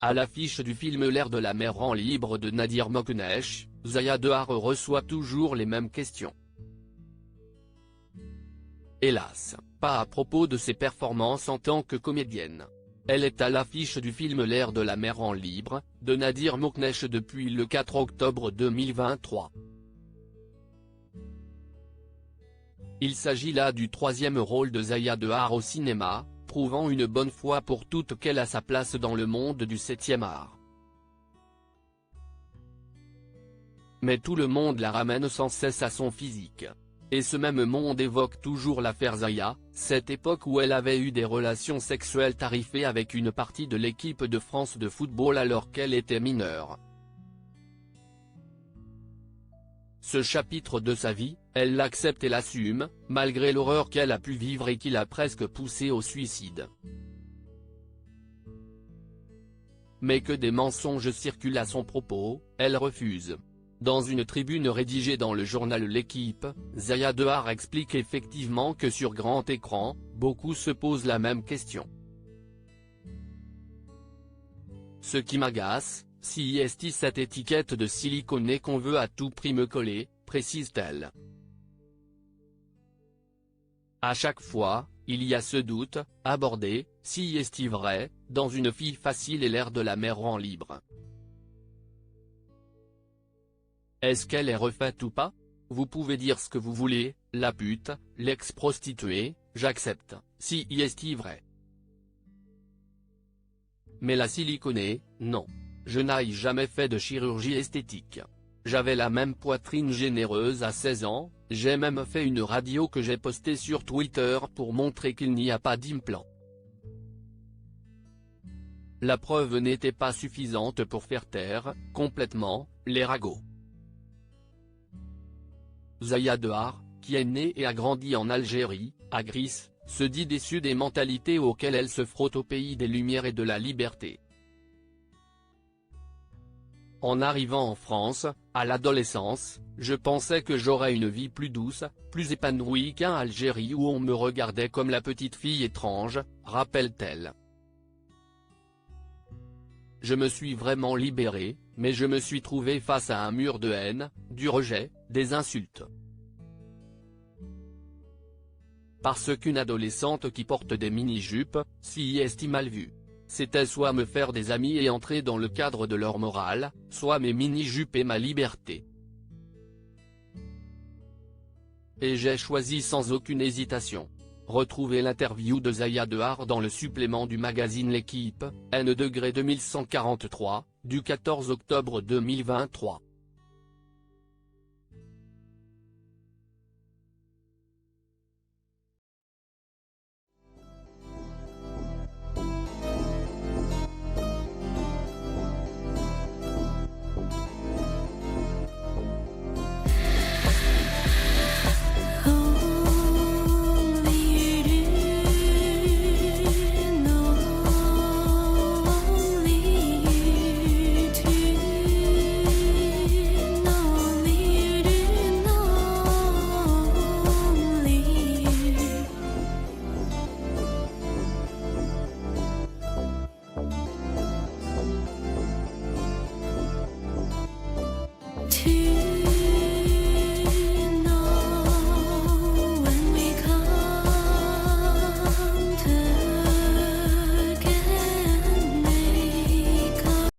À l'affiche du film L'air de la mer en libre de Nadir Moknesh, Zaya Dehar reçoit toujours les mêmes questions. Hélas, pas à propos de ses performances en tant que comédienne. Elle est à l'affiche du film L'air de la mer en libre, de Nadir Moknesh depuis le 4 octobre 2023. Il s'agit là du troisième rôle de Zaya Dehar au cinéma, prouvant une bonne fois pour toutes qu'elle a sa place dans le monde du 7e art. Mais tout le monde la ramène sans cesse à son physique. Et ce même monde évoque toujours l'affaire Zaya, cette époque où elle avait eu des relations sexuelles tarifées avec une partie de l'équipe de France de football alors qu'elle était mineure. Ce chapitre de sa vie, elle l'accepte et l'assume, malgré l'horreur qu'elle a pu vivre et qui l'a presque poussée au suicide. Mais que des mensonges circulent à son propos, elle refuse. Dans une tribune rédigée dans le journal L'Équipe, Zaya Dehar explique effectivement que sur grand écran, beaucoup se posent la même question. Ce qui m'agace, c'est cette étiquette de siliconé qu'on veut à tout prix me coller, précise-t-elle. À chaque fois, il y a ce doute, abordé, si est-il vrai, dans une fille facile et l'air de la mer en libre. Est-ce qu'elle est refaite ou pas? Vous pouvez dire ce que vous voulez, la pute, l'ex-prostituée, j'accepte, si est-il vrai. Mais la siliconée, non. Je n'ai jamais fait de chirurgie esthétique. J'avais la même poitrine généreuse à 16 ans, j'ai même fait une radio que j'ai postée sur Twitter pour montrer qu'il n'y a pas d'implant. La preuve n'était pas suffisante pour faire taire, complètement, les ragots. Zaya Dehar, qui est née et a grandi en Algérie, à Gris, se dit déçue des mentalités auxquelles elle se frotte au pays des Lumières et de la liberté. En arrivant en France, à l'adolescence, je pensais que j'aurais une vie plus douce, plus épanouie qu'en Algérie où on me regardait comme la petite fille étrange, rappelle-t-elle. Je me suis vraiment libérée, mais je me suis trouvée face à un mur de haine, du rejet, des insultes. Parce qu'une adolescente qui porte des mini-jupes, si est mal vue. C'était soit me faire des amis et entrer dans le cadre de leur morale, soit mes mini-jupes et ma liberté. Et j'ai choisi sans aucune hésitation. Retrouvez l'interview de Zaya Dehar dans le supplément du magazine L'Équipe, N°2143, du 14 octobre 2023.